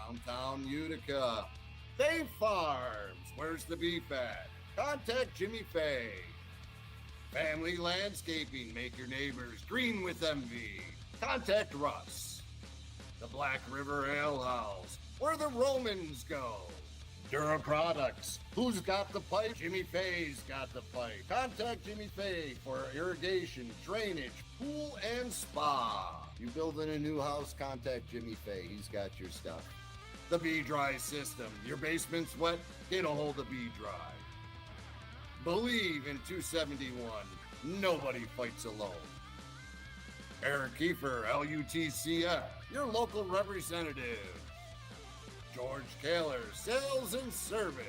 downtown Utica. Fay Farms, where's the beef at? Contact Jimmy Fay. Family Landscaping, make your neighbors green with envy. Contact Russ. The Black River Ale House, where the Romans go. Dura Products, who's got the pipe? Jimmy Fay's got the pipe. Contact Jimmy Fay for irrigation, drainage, pool, and spa. You building a new house, contact Jimmy Fay. He's got your stuff. The B-Dry system. Your basement's wet? Get a hold of B-Dry. Believe in 271. Nobody fights alone. Eric Kiefer, LUTCF, your local representative. George Kaler, Sales and Service.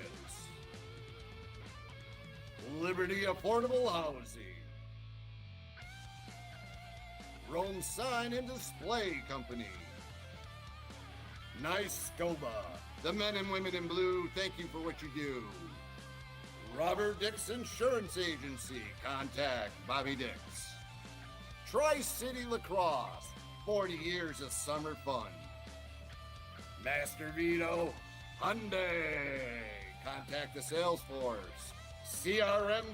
Liberty Affordable Housing. Rome Sign and Display Company. Nice Scoba. The men and women in blue, thank you for what you do. Robert Dix Insurance Agency. Contact Bobby Dix. Tri-City Lacrosse. 40 years of summer fun. Master Vito Hyundai. Contact the sales force. CRM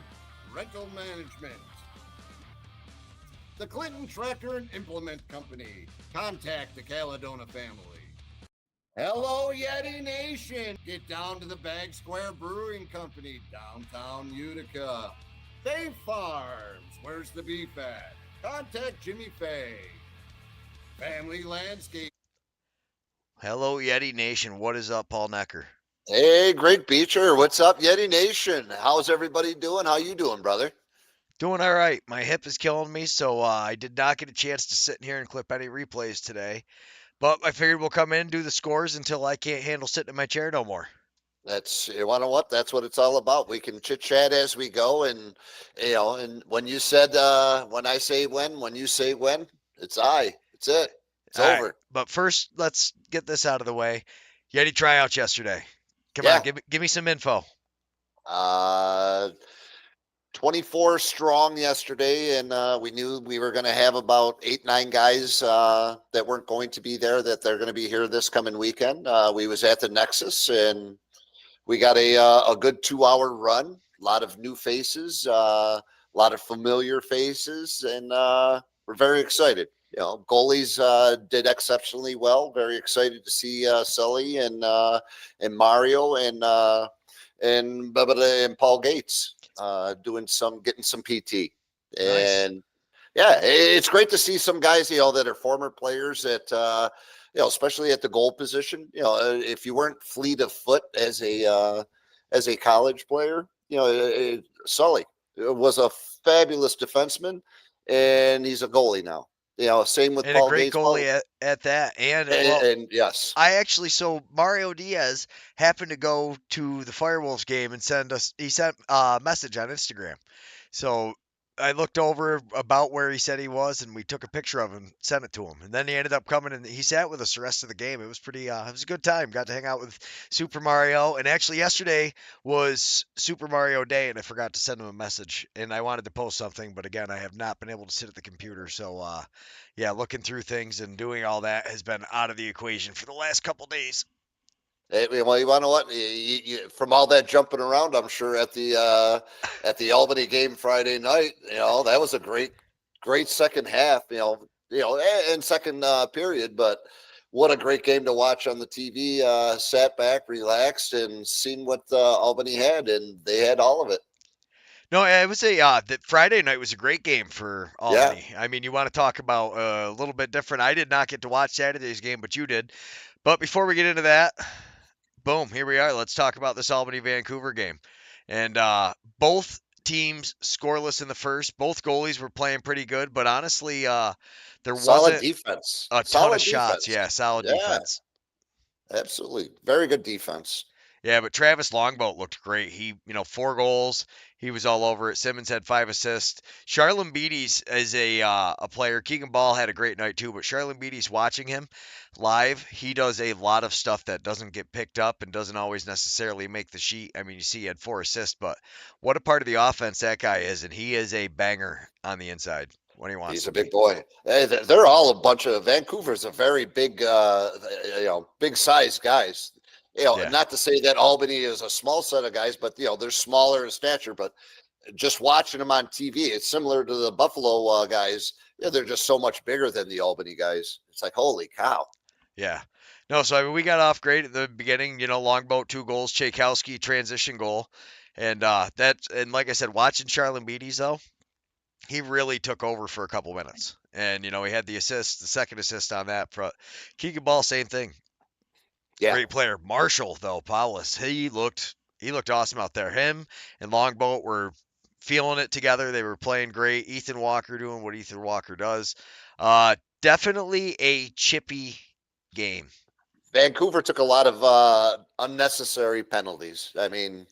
Rental Management. The Clinton Tractor and Implement Company. Contact the Caledona family. Hello, Yeti Nation. Get down to the Bag Square Brewing Company, downtown Utica. Fay Farms, where's the beef at? Contact Jimmy Fay. Family Landscape. Hello, Yeti Nation. What is up, Paul Noecker? Hey, Greg Beecher. What's up, Yeti Nation? How's everybody doing? How you doing, brother? Doing all right. My hip is killing me, so I did not get a chance to sit in here and clip any replays today. But I figured we'll come in and do the scores until I can't handle sitting in my chair no more. You want to what? That's what it's all about. We can chit chat as we go, and and when you said when I say when you say when, it's It's it. It's all over. Right. But first, let's get this out of the way. Yeti tryouts yesterday. Come on, give me some info. 24 strong yesterday, and we knew we were going to have about 8-9 guys that weren't going to be there, that they're going to be here this coming weekend. We was at the Nexus, and we got a good 2-hour run. A lot of new faces, a lot of familiar faces, and we're very excited. Goalies did exceptionally well. Very excited to see Sully and Mario and Paul Gates getting some PT. And nice. It's great to see some guys that are former players that especially at the goal position. If you weren't fleet of foot as a college player, Sully was a fabulous defenseman, and he's a goalie now. Same with Paul Gates. And a great goalie at that. And yes. So Mario Diaz happened to go to the Firewolves game and he sent a message on Instagram. So I looked over about where he said he was, and we took a picture of him, sent it to him. And then he ended up coming, and he sat with us the rest of the game. It was it was a good time. Got to hang out with Super Mario. And actually yesterday was Super Mario Day, and I forgot to send him a message. And I wanted to post something, but again, I have not been able to sit at the computer. So, looking through things and doing all that has been out of the equation for the last couple days. Well, you want to know what? From all that jumping around, I'm sure at the Albany game Friday night, that was a great second half, and second period. But what a great game to watch on the TV. Sat back, relaxed, and seen what Albany had, and they had all of it. No, I would say that Friday night was a great game for Albany. Yeah. I mean, you want to talk about a little bit different. I did not get to watch Saturday's game, but you did. But before we get into that, boom, here we are. Let's talk about this Albany-Vancouver game. And both teams scoreless in the first. Both goalies were playing pretty good, but honestly, there wasn't defense. A ton of shots. Yeah, solid defense. Absolutely. Very good defense. Yeah, but Travis Longboat looked great. He, 4 goals. He was all over it. Simmons had 5 assists. Charlin Beatties is a player. Keegan Ball had a great night too, but Charlin Beatties, watching him live, he does a lot of stuff that doesn't get picked up and doesn't always necessarily make the sheet. I mean, you see he had 4 assists, but what a part of the offense that guy is, and he is a banger on the inside. when he wants He's to a be. big boy. They're all a bunch of Vancouver's a very big, big size guys. Yeah. Not to say that Albany is a small set of guys, but they're smaller in stature. But just watching them on TV, it's similar to the Buffalo guys. They're just so much bigger than the Albany guys. It's like, holy cow. Yeah. No, so I mean, we got off great at the beginning, Longboat 2 goals, Tchaikovsky transition goal. And and like I said, watching Charlene Beatties though, he really took over for a couple minutes. And he had the assist, the second assist on that. Keegan Ball, same thing. Yeah. Great player. Marshall though, Paulus, he looked awesome out there. Him and Longboat were feeling it together. They were playing great. Ethan Walker doing what Ethan Walker does. Definitely a chippy game. Vancouver took a lot of unnecessary penalties. I mean,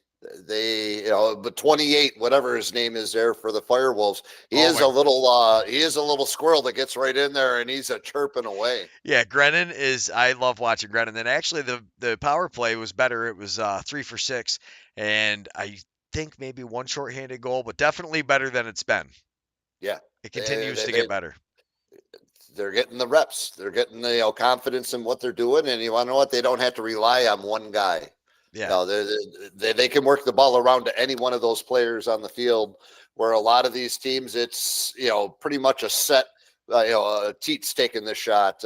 they, but 28, whatever his name is there for the Firewolves, he is a little squirrel that gets right in there and he's a chirping away. Yeah, Grennan I love watching Grennan. Then actually the power play was better. It was 3 for 6, and I think maybe one shorthanded goal, but definitely better than it's been. Yeah, it continues to get better. They're getting the reps. They're getting the confidence in what they're doing, and you want to know what? They don't have to rely on one guy. Yeah, no, they can work the ball around to any one of those players on the field. Where a lot of these teams, it's pretty much a set. Teats taking the shot.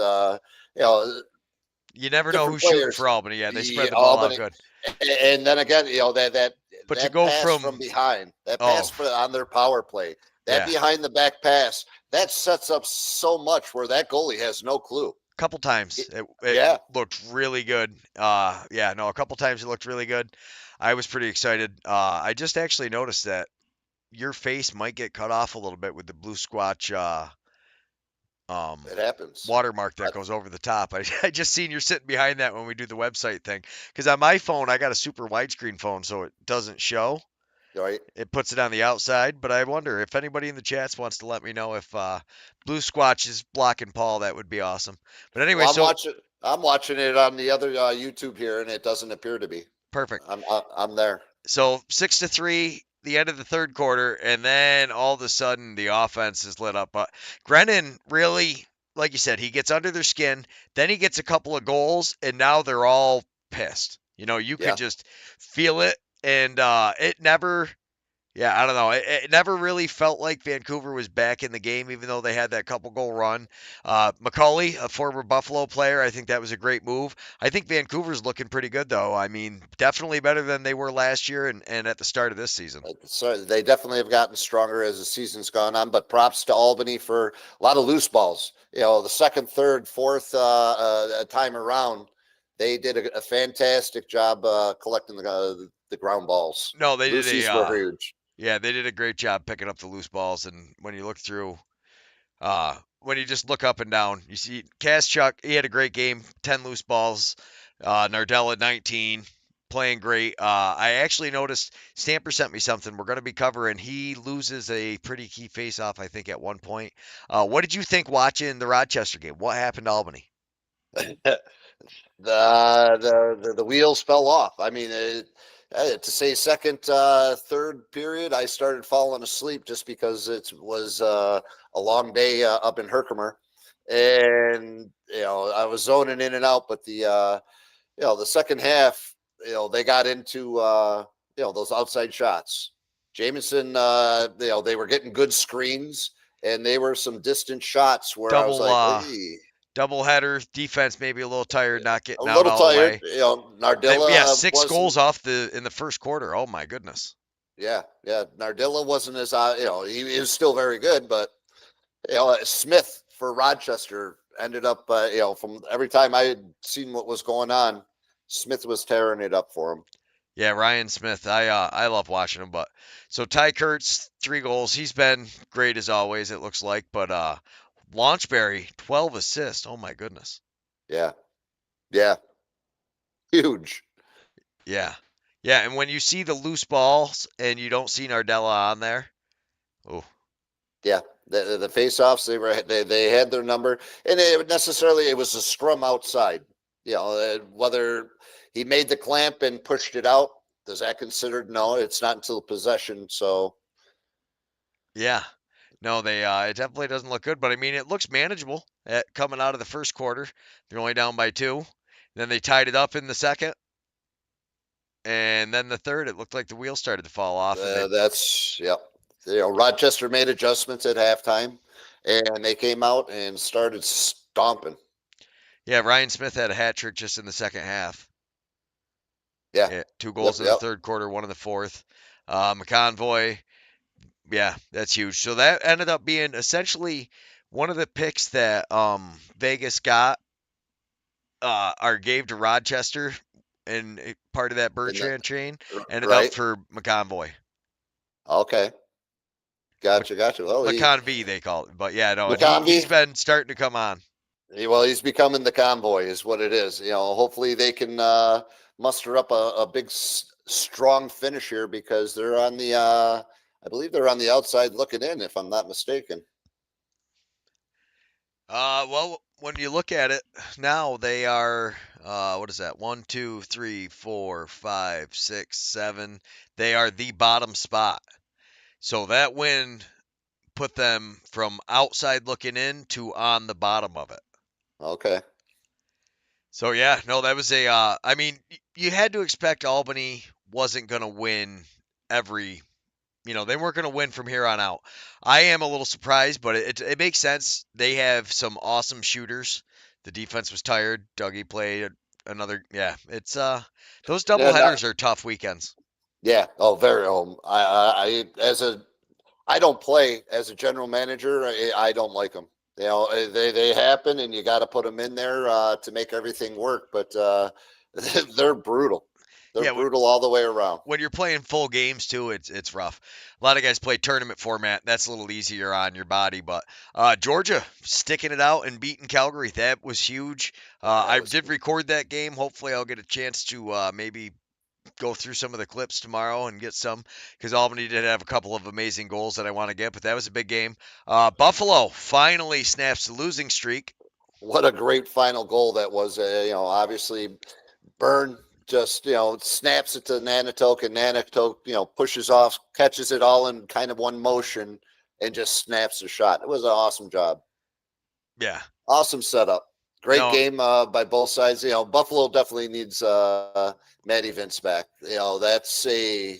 You never know who's shooting for Albany. Yeah, they spread the ball out good. And then again, that but that you go pass from behind, that pass on their power play, that behind the back pass, that sets up so much where that goalie has no clue. Couple times it looked really good. A couple times it looked really good. I was pretty excited. I just actually noticed that your face might get cut off a little bit with the blue squatch it happens. Watermark that goes over the top. I just seen you're sitting behind that when we do the website thing, because on my phone I got a super widescreen phone, so it doesn't show. Right. It puts it on the outside, but I wonder if anybody in the chats wants to let me know if Blue Squatch is blocking Paul. That would be awesome. But anyway, I'm watching it on the other YouTube here, and it doesn't appear to be. Perfect. I'm there. So 6-3, the end of the third quarter, and then all of a sudden the offense is lit up. But Grennan really, like you said, he gets under their skin. Then he gets a couple of goals, and now they're all pissed. You could just feel it. And it never, I don't know. It never really felt like Vancouver was back in the game, even though they had that couple goal run. McCauley, a former Buffalo player, I think that was a great move. I think Vancouver's looking pretty good, though. I mean, definitely better than they were last year and at the start of this season. So they definitely have gotten stronger as the season's gone on, but props to Albany for a lot of loose balls. The second, third, fourth time around, they did a fantastic job collecting the ground balls. No, they Loosies did were huge. Yeah, they did a great job picking up the loose balls. And when you look through, when you just look up and down, you see Kaschuk, he had a great game, 10 loose balls. Nardella, 19, playing great. I actually noticed Stamper sent me something we're going to be covering. He loses a pretty key face-off, I think, at one point. What did you think watching the Rochester game? What happened to Albany? The wheels fell off. I mean, to say second, third period, I started falling asleep just because it was a long day up in Herkimer, and I was zoning in and out. But the second half, they got into those outside shots. Jamison, they were getting good screens, and they were some distant shots where I was like, hey. Doubleheader defense, maybe a little tired, not getting a out little all tired. the way. Nardella, 6 goals off in the first quarter. Oh my goodness. Yeah. Nardella wasn't as he was still very good, but Smith for Rochester ended up from every time I had seen what was going on, Smith was tearing it up for him. Yeah, Ryan Smith. I love watching him. But so Ty Kurtz, 3 goals. He's been great as always, it looks like. But Launchberry, 12 assists. Oh my goodness. Yeah. Huge. Yeah. And when you see the loose balls and you don't see Nardella on there, oh. Yeah, the face-offs, they had their number, and it was a scrum outside. Whether he made the clamp and pushed it out, does that considered? No, it's not until possession. So. Yeah. No, it definitely doesn't look good, but I mean, it looks manageable coming out of the first quarter. They're only down by 2. Then they tied it up in the second, and then the third, it looked like the wheels started to fall off, and That's yep. Rochester made adjustments at halftime, and they came out and started stomping. yeah, Ryan Smith had a hat trick just in the second half. Yeah, 2 goals in the yep. third quarter, 1 in the fourth. McConvoy, yeah, that's huge. So that ended up being essentially one of the picks that Vegas got or gave to Rochester, and part of that Bertrand chain ended up Right. for McConvoy. Okay. Gotcha. Well, McConvey, they call it. But yeah, no, he's McConvey, been starting to come on. he's becoming the convoy, is what it is. Hopefully they can muster up a big, strong finish here because they're on the, I believe they're on the outside looking in, if I'm not mistaken. Well, when you look at it now, they are what is that? 1, 2, 3, 4, 5, 6, 7. They are the bottom spot. So that win put them from outside looking in to on the bottom of it. Okay. So yeah, no, that was I mean, you had to expect Albany wasn't going to win every. They weren't going to win from here on out. I am a little surprised, but it makes sense. They have some awesome shooters. The defense was tired. Dougie played another. Yeah, it's those double headers are tough weekends. Yeah. Oh, very. I don't play as a general manager. I don't like them. They happen, and you got to put them in there to make everything work. But they're brutal. They're brutal all the way around. When you're playing full games too, it's rough. A lot of guys play tournament format. That's a little easier on your body. But Georgia sticking it out and beating Calgary, that was huge. I did record that game. Hopefully, I'll get a chance to maybe go through some of the clips tomorrow and get some, because Albany did have a couple of amazing goals that I want to get, but that was a big game. Buffalo finally snaps the losing streak. What a great final goal that was. Obviously, Byrne just, snaps it to Nanitoke, and Nanitoke, pushes off, catches it all in kind of one motion, and just snaps the shot. It was an awesome job. Yeah. Awesome setup. Great game by both sides. Buffalo definitely needs Matty Vince back. That's a,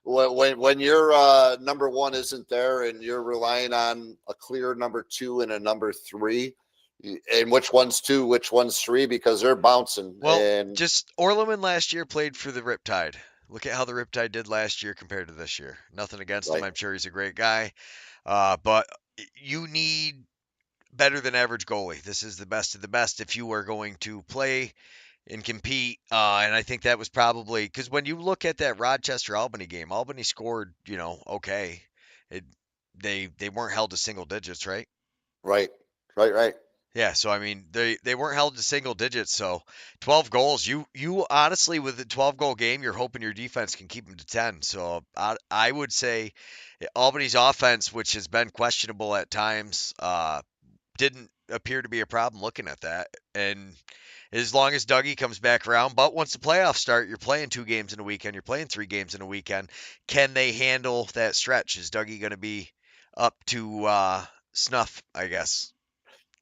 when your number one isn't there and you're relying on a clear number 2 and a number 3, and which one's 2, which one's 3, because they're bouncing. Well, just Orleman last year played for the Riptide. Look at how the Riptide did last year compared to this year. Nothing against him. I'm sure he's a great guy. But you need better than average goalie. This is the best of the best if you are going to play and compete. And I think that was probably because when you look at that Rochester Albany game, Albany scored, okay. They weren't held to single digits, right? Right. Yeah, so I mean they weren't held to single digits, so 12 goals. You honestly, with a 12-goal game, you're hoping your defense can keep them to 10. So I would say Albany's offense, which has been questionable at times, didn't appear to be a problem looking at that. And as long as Dougie comes back around, but once the playoffs start, you're playing 2 games in a weekend, you're playing 3 games in a weekend. Can they handle that stretch? Is Dougie going to be up to snuff, I guess?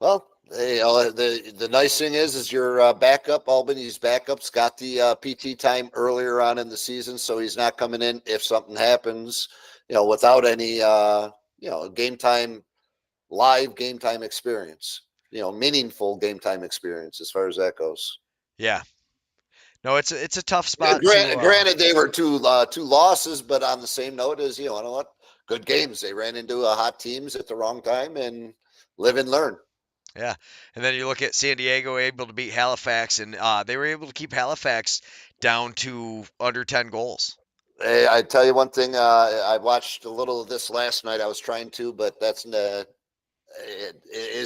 Well, the nice thing is your backup, Albany's backup's got the PT time earlier on in the season, so he's not coming in if something happens, without any live game time experience, meaningful game time experience as far as that goes. Yeah. No, it's a tough spot. Granted, they were two losses, but on the same note as, what, good games. They ran into hot teams at the wrong time, and live and learn. Yeah, and then you look at San Diego able to beat Halifax, and they were able to keep Halifax down to under 10 goals. Hey, I tell you one thing. I watched a little of this last night. I was trying to, but that's as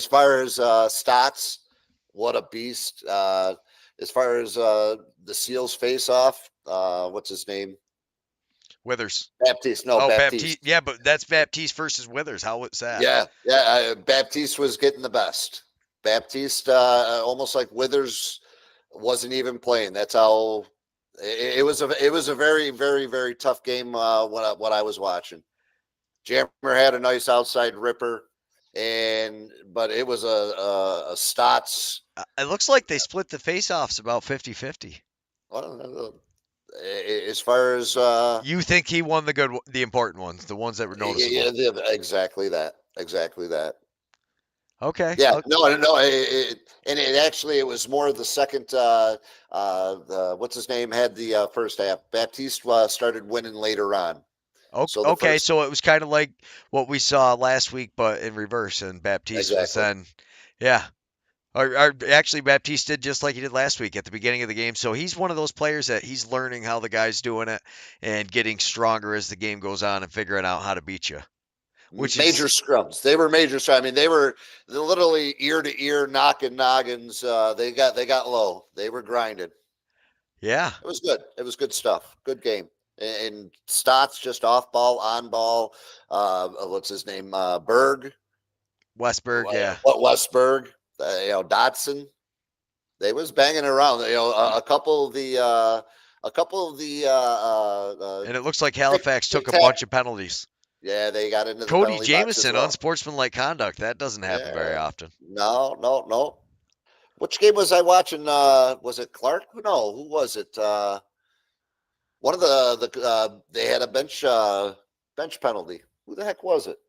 far as stats, what a beast. As far as the Seals face-off, what's his name? Withers. Baptiste. No, Baptiste. Yeah, but that's Baptiste versus Withers. How was that? Yeah. Baptiste was getting the best. Baptiste, almost like Withers wasn't even playing. That's how it was. It was a very, very, very tough game. What I was watching. Jammer had a nice outside ripper, but it was a Stotts. It looks like they split the faceoffs about 50-50. Well, as far as You think he won the important ones, the ones that were noticeable? yeah, exactly that, exactly that. Okay. Yeah, no, and it was more the second. What's his name had the first half. Baptiste started winning later on. So the Okay, first, so it was kind of like what we saw last week, but in reverse, and Baptiste was exactly. then, yeah. Or actually, Baptiste did just like he did last week at the beginning of the game. So he's one of those players that he's learning how the guy's doing it and getting stronger as the game goes on and figuring out how to beat you, which Major is, scrums. They were major. I mean, they were literally ear to ear knocking noggins. They got low. They were grinding. yeah, It was good. It was good stuff. Good game. And Stotts just off ball, on ball. What's his name? Berg. Westberg, yeah. What Westberg? Dotson. They was banging around. A couple of the And it looks like Halifax took a tic-tac. bunch of penalties. Yeah, they got into the Cody penalty box as Jamieson, well. unsportsmanlike conduct. That doesn't happen very Yeah. often. No. Which game was I watching? Was it Clark? No, who was it? One of they had a bench penalty. Who the heck was it?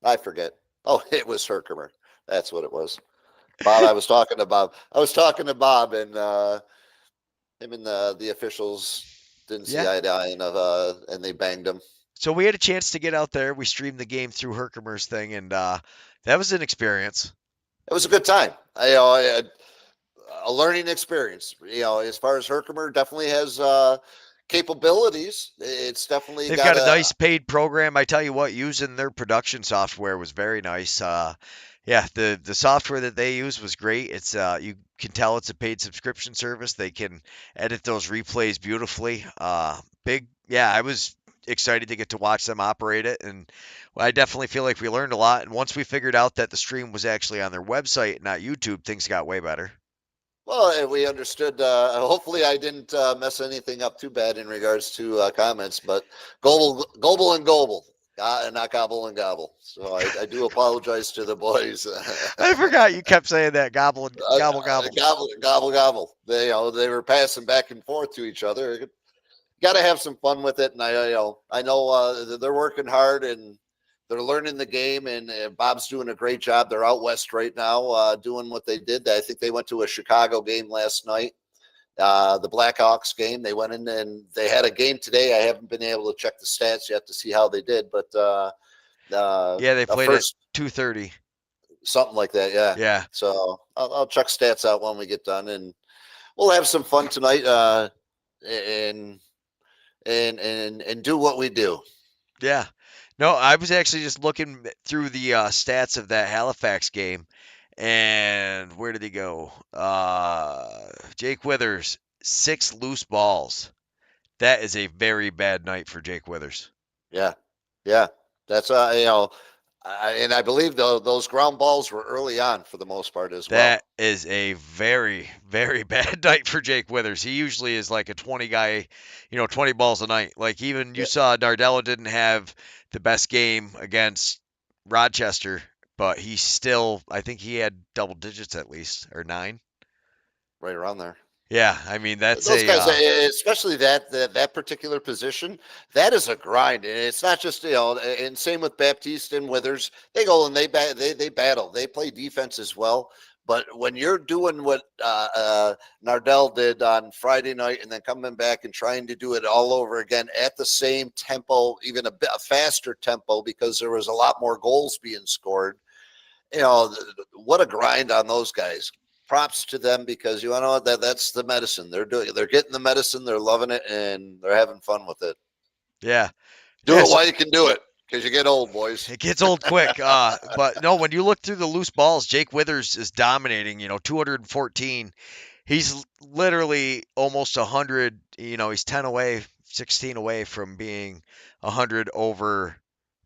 I forget. Oh, it was Herkimer. That's what it was. Bob, I was talking to Bob. And him and the officials didn't see Yeah. eye to eye, and they banged him. So we had a chance to get out there. We streamed the game through Herkimer's thing, and that was an experience. It was a good time. A learning experience. As far as Herkimer definitely has capabilities. It's definitely They've got a nice paid program. I tell you what, using their production software was very nice. Yeah, the software that they use was great. It's you can tell it's a paid subscription service. They can edit those replays beautifully. Yeah, I was excited to get to watch them operate it, and I definitely feel like we learned a lot. And once we figured out that the stream was actually on their website, not YouTube, things got way better. Well, we understood. Hopefully, I didn't mess anything up too bad in regards to comments, but gobble and gobble, not gobble and gobble. So I do apologize to the boys. I forgot you kept saying that gobble gobble gobble. Gobble. They were passing back and forth to each other. Got to have some fun with it, and I know they're working hard and they're learning the game, and Bob's doing a great job. They're out west right now doing what they did. I think they went to a Chicago game last night, the Blackhawks game. They went in and they had a game today. I haven't been able to check the stats yet to see how they did, but yeah, they played at 2:30. Something like that, yeah. Yeah. So I'll check stats out when we get done, and we'll have some fun tonight and do what we do. Yeah. No, I was actually just looking through the stats of that Halifax game, and where did he go? Jake Withers, 6 loose balls. That is a very bad night for Jake Withers. Yeah. That's and I believe those ground balls were early on for the most part as well. That is a very, very bad night for Jake Withers. He usually is like a 20 guy, 20 balls a night. Like even you saw Nardello didn't have the best game against Rochester, but he still, I think he had double digits at least, or 9. Right around there. Yeah, I mean that's those guys, especially that particular position. That is a grind, and it's not just And same with Baptiste and Withers. They go and they battle. They play defense as well. But when you're doing what Nardell did on Friday night, and then coming back and trying to do it all over again at the same tempo, even a faster tempo, because there was a lot more goals being scored. What a grind on those guys. Props to them, because that's the medicine. They're getting the medicine, they're loving it, and they're having fun with it. Yeah. Do it while you can do it, because you get old, boys. It gets old quick. But no, when you look through the loose balls, Jake Withers is dominating, 214. He's literally almost 100, he's 10 away, 16 away from being 100 over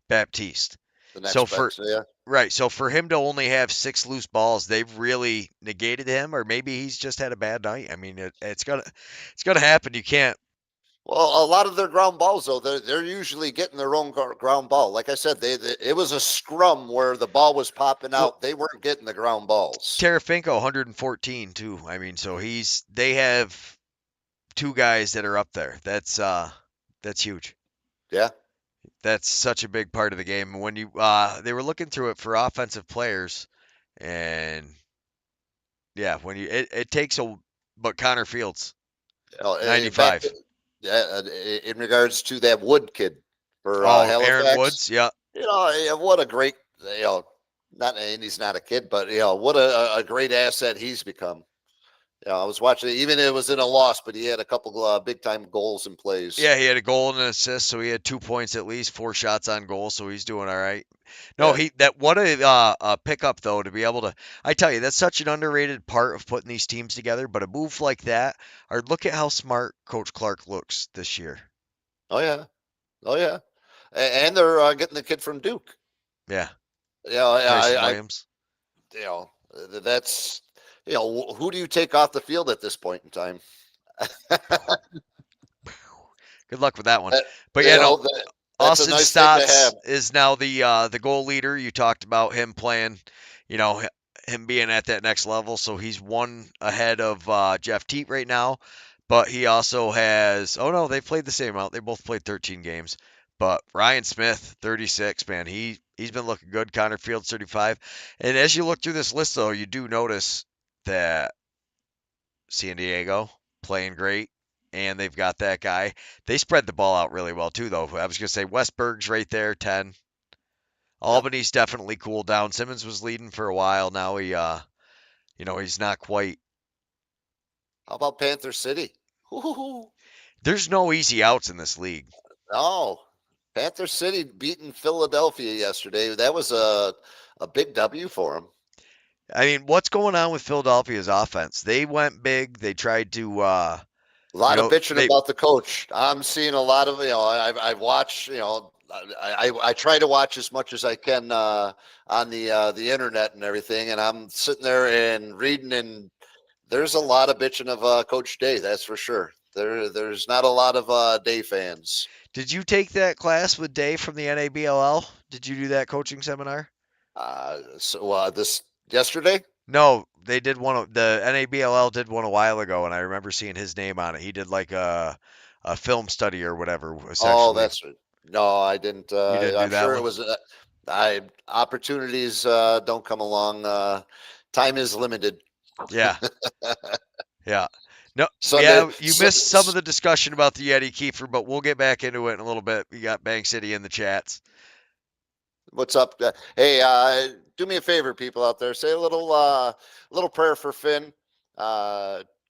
Baptiste. The next So Right. So for him to only have 6 loose balls, they've really negated him, or maybe he's just had a bad night. I mean, it's gonna happen. You can't Well, a lot of their ground balls, though, they're usually getting their own ground ball. Like I said, it was a scrum where the ball was popping Well, out. They weren't getting the ground balls. Tarafinko 114 too. I mean, so they have two guys that are up there. That's huge. Yeah. That's such a big part of the game. When you they were looking through it for offensive players, and yeah, when it takes a but Connor Fields Back 95. in regards to that Wood kid for Oh, Aaron Halifax, Woods, yeah. what a great, not, and he's not a kid, but what a great asset he's become. I was watching it, even it was in a loss, but he had a couple big time goals and plays. Yeah, he had a goal and an assist, so he had 2 points at least, 4 shots on goal, so he's doing all right. No, Yeah. what a pickup though to be able to. I tell you, that's such an underrated part of putting these teams together. But a move like that, or look at how smart Coach Clark looks this year. Oh yeah. Oh yeah. And they're getting the kid from Duke. Yeah, I, Tyson I, Williams. that's who do you take off the field at this point in time? Good luck with that one. That, But yeah, no, that's a Austin nice thing to Stotts have. is now the goal leader. You talked about him playing, him being at that next level. So he's one ahead of Jeff Teat right now. But he also has. Oh no, they played the same amount. They both played 13 games. But Ryan Smith, 36, man, he's been looking good. Connor Fields, 35. And as you look through this list, though, you do notice that San Diego playing great, and they've got that guy. They spread the ball out really well too, though. I was gonna say Westberg's right there, 10. Yep. Albany's definitely cooled down. Simmons was leading for a while. Now he's not quite. How about Panther City? Ooh, There's no easy outs in this league. no, Panther City beating Philadelphia yesterday. That was a big W for them. I mean, what's going on with Philadelphia's offense? They went big. They tried to, A lot of bitching they about the coach. I'm seeing a lot of I've watched I try to watch as much as I can on the internet and everything, and I'm sitting there and reading, and there's a lot of bitching of Coach Day. That's for sure. There's not a lot of Day fans. Did you take that class with Dave from the NABLL? Did you do that coaching seminar? So this yesterday. No, they did one. The NABLL did one a while ago, and I remember seeing his name on it. He did like a film study or whatever. Oh, Essentially, that's right. No, I didn't. you didn't do I'm that sure it one. was. Opportunities don't come along. Time is limited. Yeah, yeah. No, Sunday. yeah. You missed some of the discussion about the Yeti Kiefer, but we'll get back into it in a little bit. We got Bank City in the chats. What's up? Hey, do me a favor, people out there. Say a little prayer for Finn.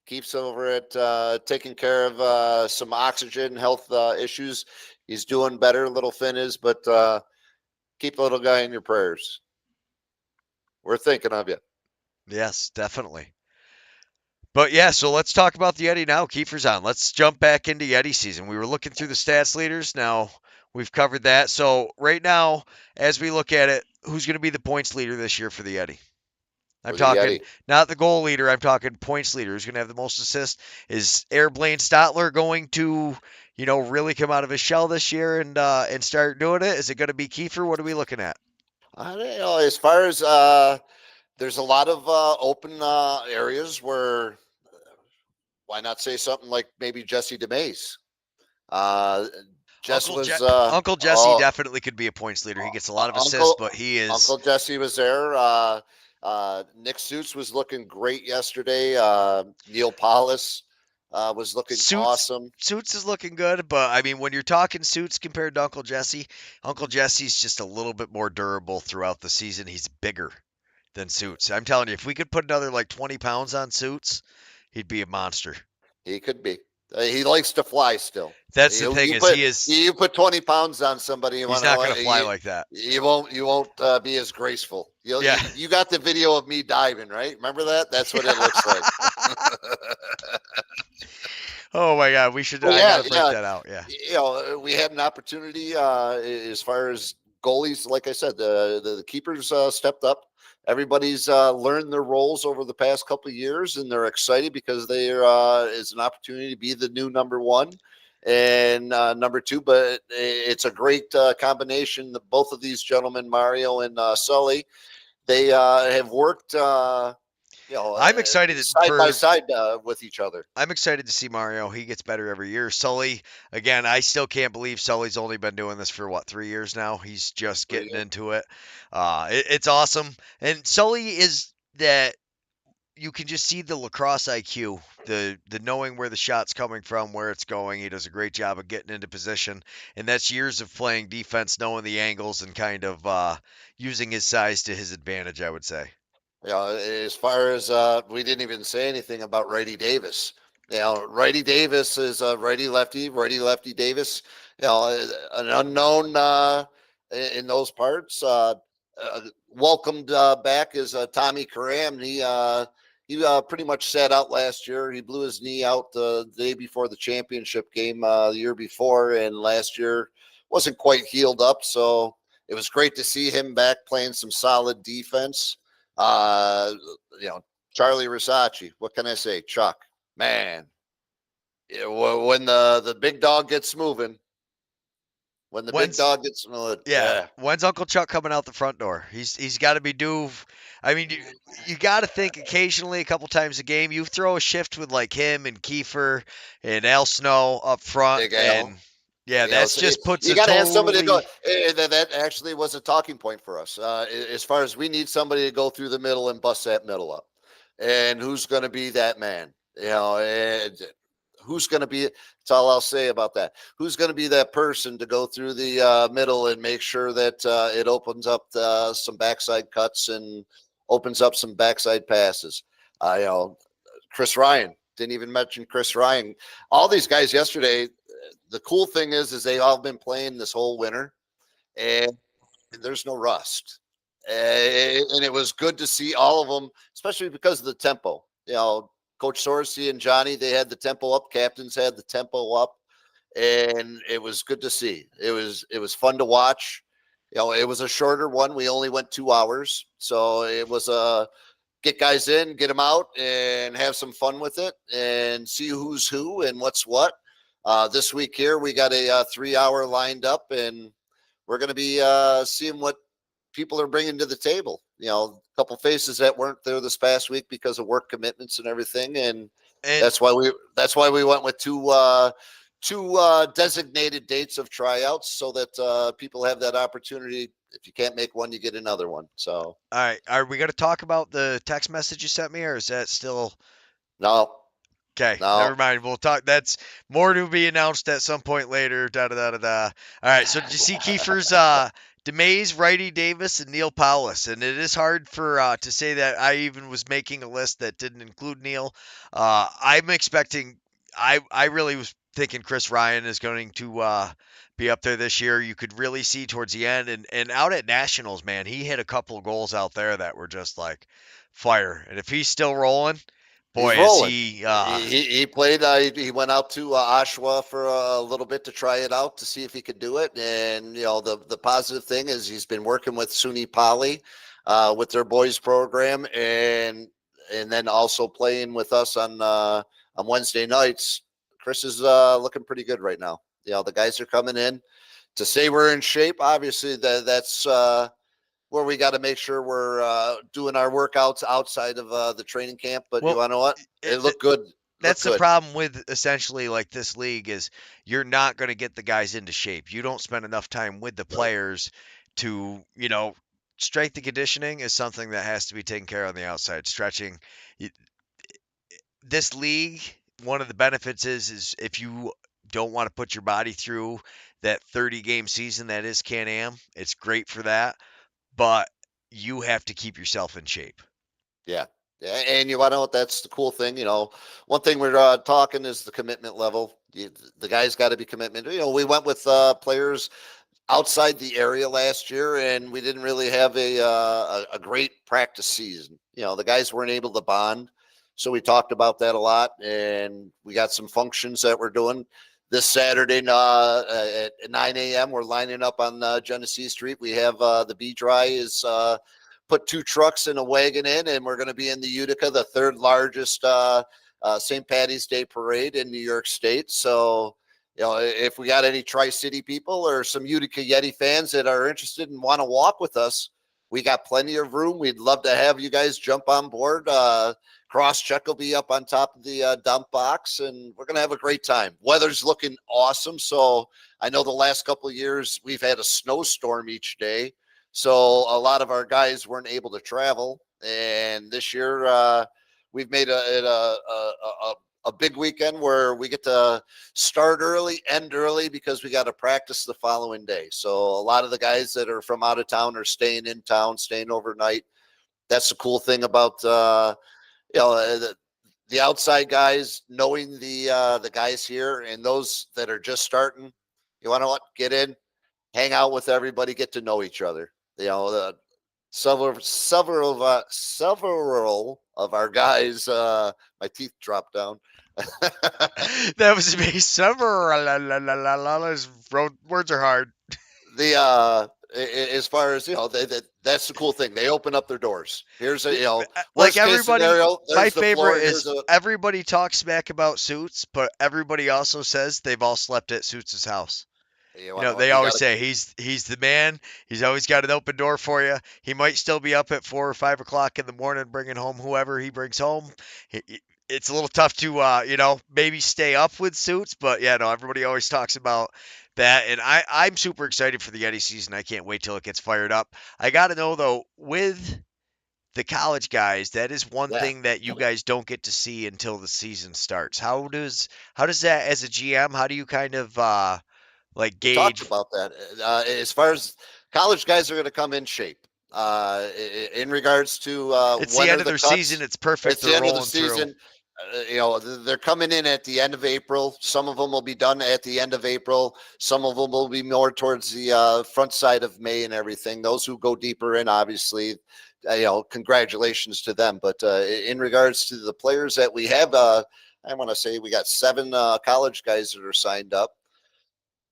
Keeps over at taking care of some oxygen health issues. He's doing better, little Finn is, but keep the little guy in your prayers. We're thinking of you. Yes, definitely. But yeah, so let's talk about the Yeti now. Kiefer's on. Let's jump back into Yeti season. We were looking through the stats leaders. Now we've covered that. So right now, as we look at it, who's going to be the points leader this year for the Yeti? I'm talking not the goal leader. I'm talking points leader. Who's going to have the most assists? Is Airblane Stotler going to, really come out of his shell this year and start doing it? Is it going to be Kiefer? What are we looking at? I don't know. As far as there's a lot of open areas where why not say something like maybe Jesse DeMays? Jess was Uncle Jesse definitely could be a points leader. He gets a lot of assists, but he is Uncle Jesse was there. Nick Suits was looking great yesterday. Neil Paulus was looking awesome. Suits is looking good, but I mean, when you're talking Suits compared to Uncle Jesse's just a little bit more durable throughout the season. He's bigger than Suits. I'm telling you, if we could put another like 20 pounds on Suits, he'd be a monster. He could be. He likes to fly still. That's the thing you put 20 pounds on somebody. He's not going to fly like that. You won't be as graceful. You got the video of me diving, right? Remember that? That's what it looks like. Oh my God, we should. I gotta break that out. Yeah. We had an opportunity as far as goalies. Like I said, the keepers stepped up. Everybody's learned their roles over the past couple of years, and they're excited because there is an opportunity to be the new number one. and number 2. But it's a great combination. Both of these gentlemen, Mario and Sully, they have worked, I'm excited side by side with each other. I'm excited to see Mario. He gets better every year. Sully, again, I still can't believe Sully's only been doing this for 3 years now. He's just getting into it. It's awesome. And Sully is that you can just see the lacrosse IQ, the knowing where the shot's coming from, where it's going. He does a great job of getting into position, and that's years of playing defense, knowing the angles, and kind of using his size to his advantage, I would say. As far as we didn't even say anything about Righty Davis. Righty Davis is righty lefty Davis. An unknown in those parts. Welcomed back is Tommy Karam. He pretty much sat out last year. He blew his knee out the day before the championship game the year before, and last year wasn't quite healed up. So it was great to see him back playing some solid defense. Charlie Risacci, what can I say? Chuck, man, when the big dog gets moving, big dog gets moving, When's Uncle Chuck coming out the front door? He's got to be due. I mean, you got to think occasionally, a couple times a game, you throw a shift with like him and Kiefer and Al Snow up front, Big Al. and that's just puts you a got to have totally. somebody to go. That actually was a talking point for us. As far as we need somebody to go through the middle and bust that middle up, and who's going to be that man? And who's going to be? That's all I'll say about that. Who's going to be that person to go through the middle and make sure that it opens up some backside cuts and opens up some backside passes? Chris Ryan, didn't even mention Chris Ryan. All these guys yesterday. The cool thing is they all been playing this whole winter, and there's no rust. And it was good to see all of them, especially because of the tempo. Coach Sorsey and Johnny, they had the tempo up. Captains had the tempo up, and it was good to see. It was fun to watch. It was a shorter one. We only went 2 hours, so it was get guys in, get them out, and have some fun with it, and see who's who and what's what. This week here, we got a 3-hour lined up, and we're going to be seeing what people are bringing to the table. A couple faces that weren't there this past week because of work commitments and everything, and that's why we went with two designated dates of tryouts so that people have that opportunity. If you can't make one, you get another one. So, all right, are we going to talk about the text message you sent me, or is that still? No. Okay, no. Never mind. We'll talk. That's more to be announced at some point later. Da da da da da. All right. So did you see Kiefer's DeMays, Righty Davis, and Neil Powlis? And it is hard for to say that I even was making a list that didn't include Neil. I'm expecting. I really was thinking Chris Ryan is going to be up there this year. You could really see towards the end, and out at Nationals, man, he hit a couple of goals out there that were just like fire. And if he's still rolling. Boy, is he played. He went out to Oshawa for a little bit to try it out to see if he could do it. And the positive thing is he's been working with SUNY Poly with their boys program, and then also playing with us on Wednesday nights. Chris is looking pretty good right now. The guys are coming in. To say we're in shape, obviously that's. Where we got to make sure we're doing our workouts outside of the training camp. But you know what? It looked good. That's the problem with essentially like this league is you're not going to get the guys into shape. You don't spend enough time with the players to, strength and conditioning is something that has to be taken care of on the outside. Stretching. This league, one of the benefits is if you don't want to put your body through that 30-game season that is Can-Am, it's great for that. But you have to keep yourself in shape. Yeah. And you want to know what? That's the cool thing. One thing we're talking is the commitment level. The guys got to be commitment. We went with players outside the area last year, and we didn't really have a great practice season. The guys weren't able to bond. So we talked about that a lot, and we got some functions that we're doing. This Saturday at 9 a.m., we're lining up on Genesee Street. We have the B-Dry is put 2 trucks and a wagon in, and we're going to be in the Utica, the 3rd largest St. Patty's Day parade in New York State. So if we got any Tri-City people or some Utica Yeti fans that are interested and want to walk with us, we got plenty of room. We'd love to have you guys jump on board. Cross-check will be up on top of the dump box, and we're going to have a great time. Weather's looking awesome. So I know the last couple of years we've had a snowstorm each day. So a lot of our guys weren't able to travel. And this year we've made a big weekend where we get to start early, end early, because we got to practice the following day. So a lot of the guys that are from out of town are staying in town, staying overnight. That's the cool thing about the outside guys knowing the guys here, and those that are just starting. You want to get in, hang out with everybody, get to know each other. Several of our guys. My teeth dropped down. That was me. Several words are hard. As far as that's the cool thing. They open up their doors. Here's a like everybody. Scenario, my favorite is everybody talks smack about Suits, but everybody also says they've all slept at Suits' house. They always say he's the man. He's always got an open door for you. He might still be up at 4 or 5 o'clock in the morning, bringing home whoever he brings home. It's a little tough to, maybe stay up with Suits, but everybody always talks about that. And I'm super excited for the Yeti season. I can't wait till it gets fired up. I got to know though, with the college guys, that is one thing that you guys don't get to see until the season starts. How does that, as a GM, how do you kind of, gauge? We talked about that. As far as college guys are going to come in shape. In regards to it's the end of their season. It's perfect. It's the end of the season. They're coming in at the end of April. Some of them will be done at the end of April. Some of them will be more towards the front side of May and everything. Those who go deeper in, obviously, congratulations to them. But in regards to the players that we have, I want to say we got 7 college guys that are signed up.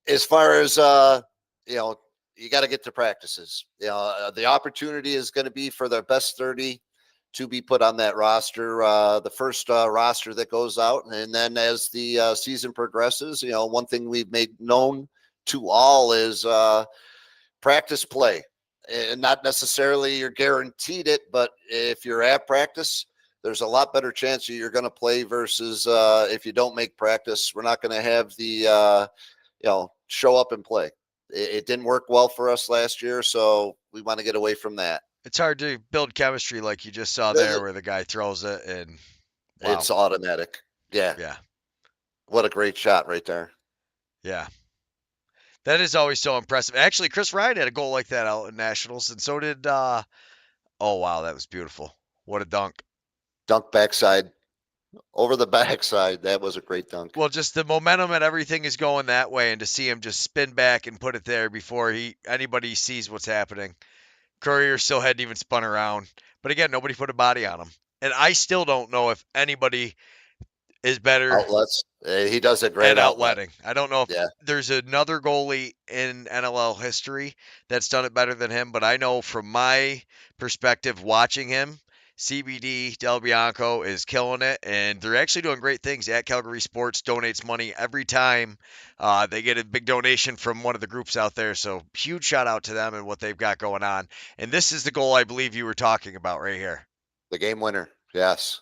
As far as you got to get to practices. The opportunity is going to be for the best 30 to be put on that roster, the first roster that goes out. And then as the season progresses, one thing we've made known to all is practice play. And not necessarily you're guaranteed it, but if you're at practice, there's a lot better chance that you're going to play versus if you don't make practice. We're not going to have the, show up and play. It didn't work well for us last year, so we want to get away from that. It's hard to build chemistry like you just saw there where the guy throws it and It's automatic. Yeah. Yeah. What a great shot right there. Yeah. That is always so impressive. Actually, Chris Ryan had a goal like that out in Nationals, and so did oh wow, that was beautiful. What a dunk. Dunk backside. Over the backside. That was a great dunk. Well, just the momentum and everything is going that way, and to see him just spin back and put it there before anybody sees what's happening. Courier still hadn't even spun around. But again, nobody put a body on him. And I still don't know if anybody is better. Outlets. He does it great at outletting. I don't know if Yeah. there's another goalie in NLL history that's done it better than him, but I know from my perspective watching him, CBD Del Bianco is killing it, and they're actually doing great things. At Calgary Sports donates money every time they get a big donation from one of the groups out there. So huge shout out to them and what they've got going on. And this is the goal I believe you were talking about right here. The game winner. Yes.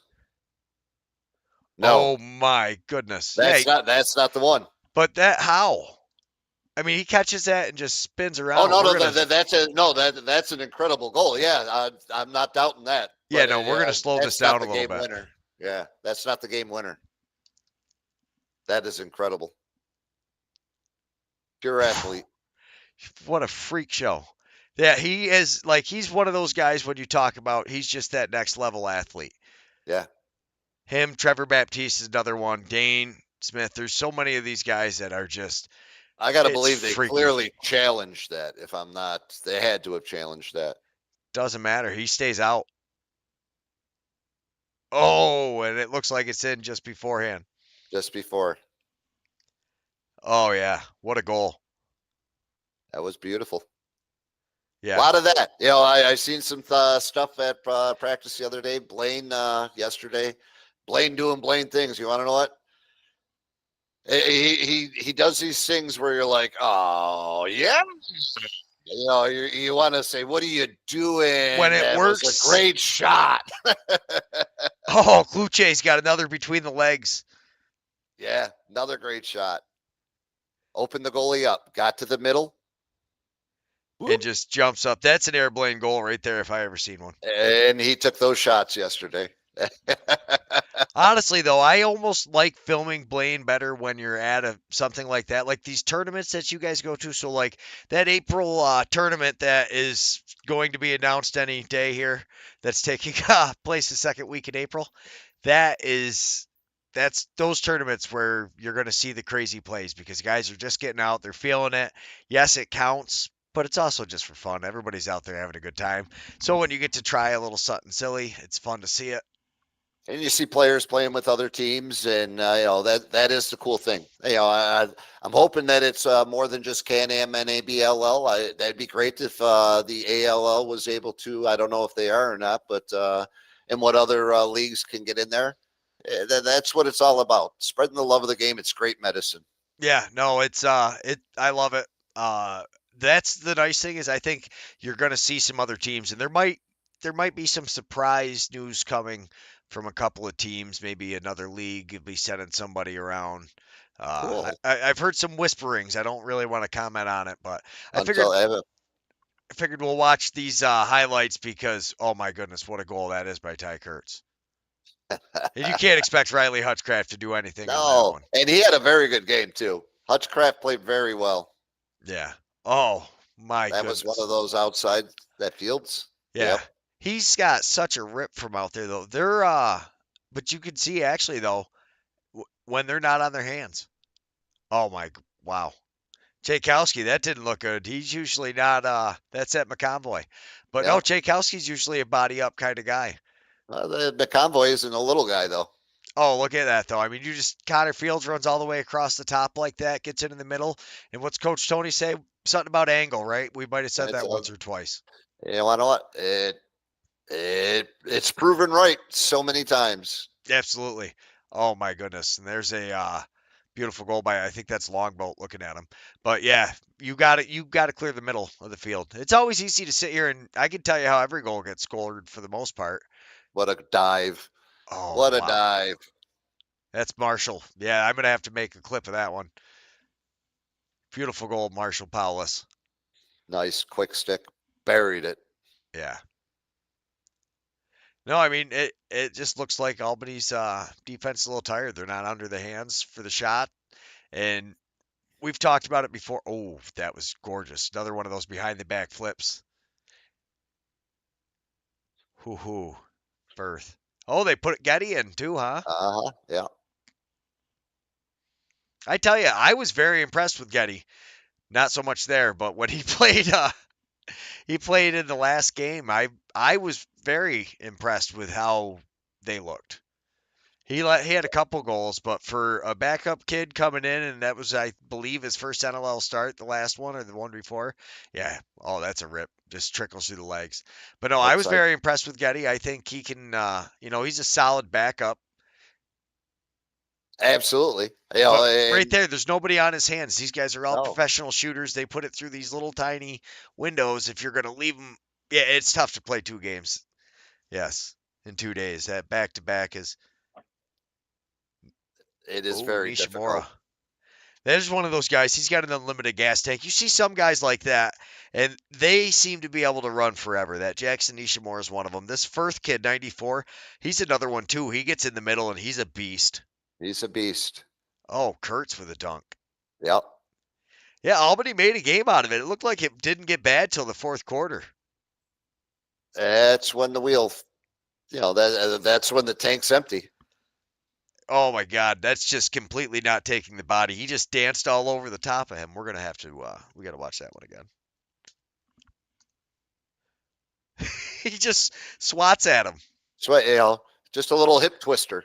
No. Oh my goodness. That's not the one. But how? I mean, he catches that and just spins around. Oh that's an incredible goal. Yeah, I'm not doubting that. Yeah, no, we're gonna slow this down a little bit. Winner. Yeah, that's not the game winner. That is incredible. Pure athlete. What a freak show. Yeah, he is he's one of those guys when you talk about he's just that next level athlete. Yeah. Him, Trevor Baptiste is another one. Dane Smith. There's so many of these guys that are just. I got to believe they clearly challenged that. If I'm not, they had to have challenged that. Doesn't matter. He stays out. Oh, and it looks like it's in just beforehand. Just before. Oh, yeah. What a goal. That was beautiful. Yeah. A lot of that. I seen some stuff at practice the other day. Blaine yesterday. Blaine doing Blaine things. You want to know what? He does these things where you're like, oh yeah, you want to say, what are you When doing? it That was a works. great shot. Oh, Kluche's got another between the legs. Yeah, another great shot. Opened the goalie up, got to the middle, And just jumps up. That's an airplane goal right there if I ever seen one. and he took those shots yesterday. Honestly, though, I almost like filming Blaine better when you're at something like that, like these tournaments that you guys go to. So, like that April tournament that is going to be announced any day here, that's taking place the second week in April. That's those tournaments where you're going to see the crazy plays because guys are just getting out, they're feeling it. Yes, it counts, but it's also just for fun. Everybody's out there having a good time. So when you get to try a little something silly, it's fun to see it. And you see players playing with other teams, and that is the cool thing. I'm hoping that it's more than just Can-Am and ABLL. That'd be great if the ALL was able to. I don't know if they are or not, but and what other leagues can get in there. That's what it's all about. Spreading the love of the game. It's great medicine. Yeah, no, I love it. That's the nice thing is I think you're going to see some other teams, and there might be some surprise news coming from a couple of teams. Maybe another league will be sending somebody around. Cool. I've heard some whisperings. I don't really want to comment on it, but I Until figured we'll watch these highlights because oh my goodness, what a goal that is by Ty Kurtz. And you can't expect Riley Hutchcraft to do anything on that no, one. and he had a very good game too. Hutchcraft played very well. Yeah. Oh my That goodness. was one of those outside that fields. Yeah. Yep. He's got such a rip from out there though. But you can see actually though when they're not on their hands. Oh my wow. Tchaikovsky, that didn't look good. He's usually not that's at McConvoy. But no, Yep. Tchaikovsky's usually a body up kind of guy. The convoy isn't a little guy though. Oh, look at that though. I mean, Connor Fields runs all the way across the top like that, gets in the middle. And what's Coach Tony say? Something about angle, right? We might have said It's that once or twice. you know what? It's proven right so many times. Absolutely. Oh my goodness. And there's a beautiful goal by I think that's Longboat looking at him. But yeah, you got to clear the middle of the field. It's always easy to sit here and I can tell you how every goal gets scored for the most part. What a dive. Oh, What a wow. dive. That's Marshall. Yeah, I'm going to have to make a clip of that one. Beautiful goal, Marshall Paulus. Nice quick stick. Buried it. Yeah. No, I mean it just looks like Albany's defense is a little tired. They're not under the hands for the shot. And we've talked about it before. Oh, that was gorgeous. Another one of those behind the back flips. Hoo. Birth. Oh, they put Getty in too, huh? Yeah. I tell you, I was very impressed with Getty. Not so much there, but when he played in the last game, I was very impressed with how they looked. He had a couple goals, but for a backup kid coming in, and that was, I believe, his first NLL start, the last one or the one before. Yeah, oh, that's a rip. Just trickles through the legs. But no, I was very impressed with Getty. I think he can, he's a solid backup. Absolutely. Right there, there's nobody on his hands. These guys are all professional shooters. They put it through these little tiny windows. If you're going to leave them, yeah, it's tough to play 2 games. Yes, in 2 days. That back-to-back is. It is very difficult. There's one of those guys. He's got an unlimited gas tank. You see some guys like that, and they seem to be able to run forever. That Jackson Nishimura is one of them. This Firth kid, 94, he's another one too. He gets in the middle, and he's a beast. He's a beast. Oh, Kurtz with a dunk. Yep. Yeah, Albany made a game out of it. It looked like it didn't get bad till the fourth quarter. That's when the wheel, that's when the tank's empty. Oh my God, that's just completely not taking the body. He just danced all over the top of him. We're gonna have to, we gotta watch that one again. He just swats at him. So, just a little hip twister,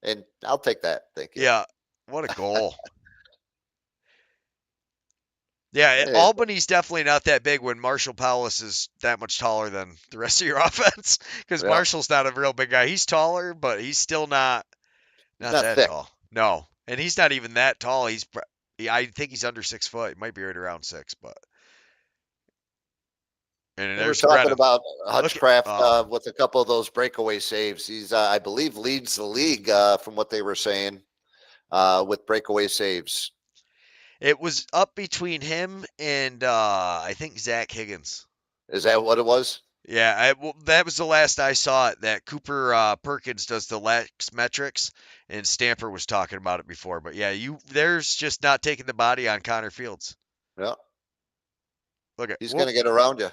and I'll take that. Thank you. Yeah, what a goal. Yeah, Albany's definitely not that big when Marshall Paulus is that much taller than the rest of your offense. Because Marshall's not a real big guy. He's taller, but he's still not He's Not not that thick. tall. No. And he's not even that tall. I think he's under 6 foot. He might be right around 6, but. And They were there's talking Greta. about Look at, Hutchcraft with a couple of those breakaway saves. He's, I believe, leads the league from what they were saying with breakaway saves. it was up between him and I think Zach Higgins. Is that what it was? Yeah, that was the last I saw it. That Cooper Perkins does the lax metrics, and Stamper was talking about it before. But yeah, there's just not taking the body on Connor Fields. Yeah. Look at He's going to get around you.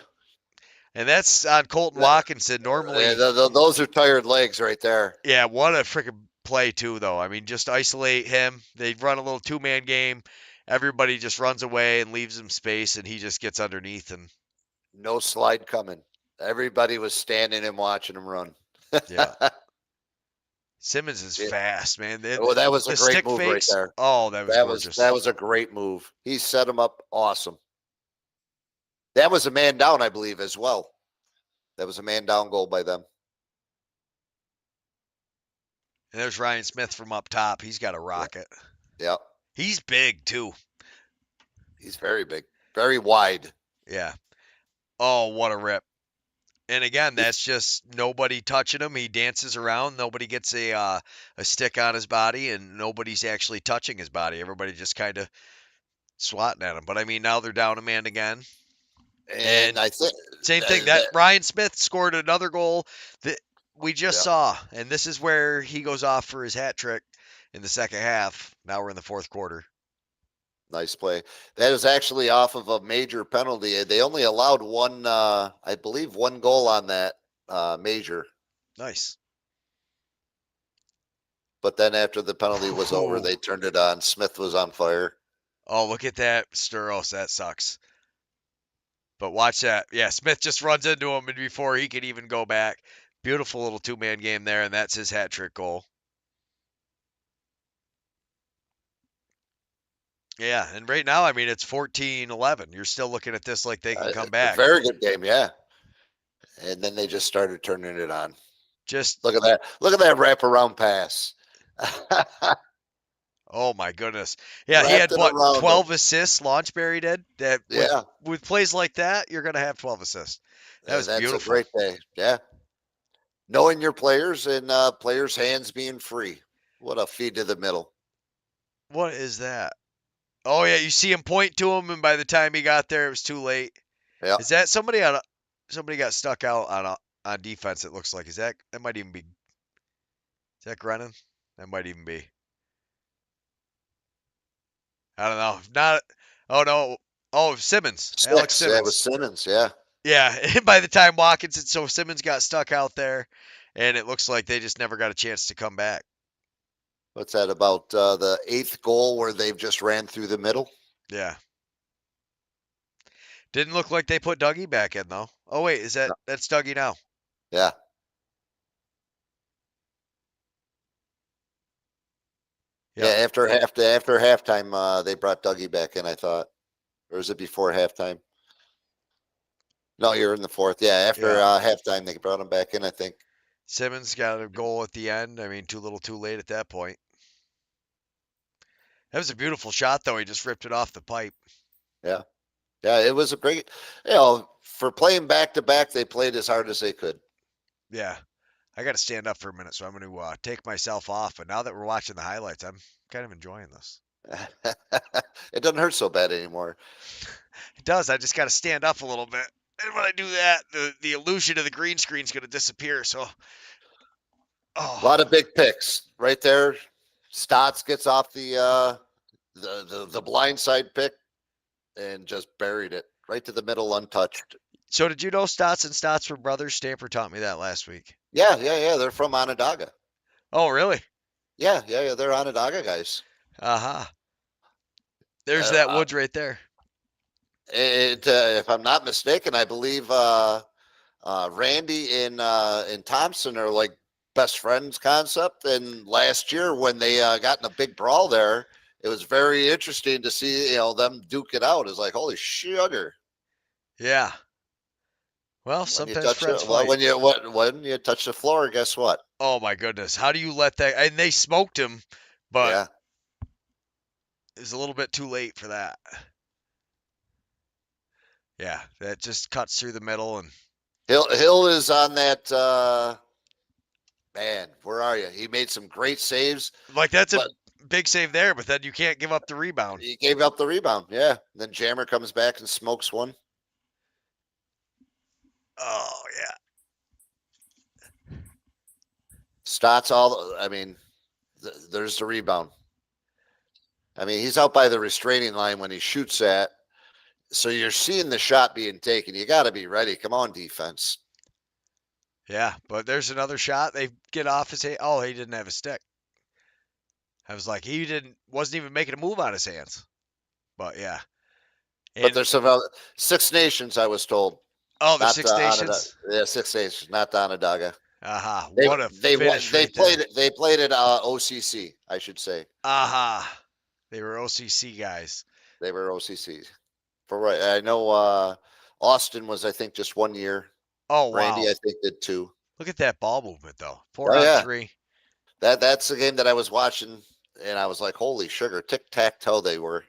and that's on Colton Watkinson. Normally, those are tired legs right there. yeah, what a freaking play too, though. I mean, just isolate him. They run a little 2-man game. Everybody just runs away and leaves him space, and he just gets underneath and No slide coming. Everybody was standing and watching him run. yeah. Simmons is fast, man. Oh, that was a great stick move fakes, right there. Oh, that was gorgeous. That was a great move. He set him up awesome. That was a man down, I believe, as well. That was a man down goal by them. And there's Ryan Smith from up top. He's got a rocket. Yeah. He's big too. He's very big, very wide. Yeah. Oh, what a rip. And again, that's just nobody touching him. He dances around. Nobody gets a stick on his body, and nobody's actually touching his body. Everybody just kind of swatting at him. But I mean, now they're down a man again. And I think same thing. That Ryan Smith scored another goal that we just saw, and this is where he goes off for his hat trick in the second half. Now we're in the fourth quarter. Nice play. That is actually off of a major penalty. They only allowed one, I believe, one goal on that major. Nice. But then after the penalty was over, they turned it on. Smith was on fire. Oh, look at that, Sturos. That sucks. But watch that. Yeah, Smith just runs into him, and before he can even go back, beautiful little 2-man game there, and that's his hat trick goal. Yeah, and right now, I mean, it's 14-11. You're still looking at this like they can come back. Very good game, yeah. And then they just started turning it on. Just look at that. Look at that wraparound pass. Oh my goodness. Yeah, he had what, 12 assists, Launchberry did? That with plays like that, you're gonna have 12 assists. That's beautiful. A great day. Yeah. Knowing your players and players' hands being free. What a feed to the middle. What is that? Oh yeah, you see him point to him, and by the time he got there, it was too late. Yeah. Is that somebody got stuck out on defense? It looks like. That might even be. Is that Grennan? That might even be. I don't know. Not. Oh no. Oh, Simmons. Alex Simmons. That was Simmons. Yeah. Yeah. And by the time Watkinson, so Simmons got stuck out there, and it looks like they just never got a chance to come back. What's that about the 8th goal where they've just ran through the middle? Yeah. Didn't look like they put Dougie back in though. Oh wait, that's Dougie now? Yeah. Yeah. After halftime, they brought Dougie back in. I thought, or was it before halftime? No, you're in the 4th. Yeah, after halftime, they brought him back in. I think Simmons got a goal at the end. I mean, too little, too late at that point. That was a beautiful shot, though. He just ripped it off the pipe. Yeah. Yeah, it was a great, for playing back-to-back, they played as hard as they could. Yeah. I got to stand up for a minute, so I'm going to take myself off. But now that we're watching the highlights, I'm kind of enjoying this. It doesn't hurt so bad anymore. It does. I just got to stand up a little bit. And when I do that, the illusion of the green screen is going to disappear. So, a lot of big picks right there. Stotts gets off the blindside pick and just buried it right to the middle, untouched. So did you know Stotts and Stotts were brothers? Stamper taught me that last week. Yeah. They're from Onondaga. Oh, really? Yeah. They're Onondaga guys. Uh-huh. There's that Woods right there. If I'm not mistaken, I believe Randy and Thompson are like best friends concept. And last year when they got in a big brawl there, it was very interesting to see them duke it out. It's like, holy sugar. Yeah. Well, sometimes friends fight. When you touch the floor, guess what? Oh my goodness. How do you let that and they smoked him, but Yeah. it was a little bit too late for that. Yeah, that just cuts through the middle and Hill is on that man, where are you? He made some great saves, like that's a but big save there, but then you can't give up the rebound. he gave up the rebound. Yeah. Then Jammer comes back and smokes one. Oh yeah. Stotts I mean, there's the rebound. I mean, he's out by the restraining line when he shoots that. So you're seeing the shot being taken. You got to be ready. Come on, defense. Yeah, but there's another shot. They get off his hand. Oh, he didn't have a stick. I was like, wasn't even making a move on his hands. But yeah. But And there's some Six Nations, I was told. oh, the Not Six Nations. yeah, Six Nations, not the Onondaga. Aha. They What a they finish they right there. played at OCC, I should say. Aha. They were OCC guys. They were OCC. For right, I know Austin was, I think, just 1 year. Oh wow. Randy, I think, did 2. Look at that ball movement though. 4 Oh on yeah, 3. that's the game that I was watching, and I was like, holy sugar, tic tac toe they were.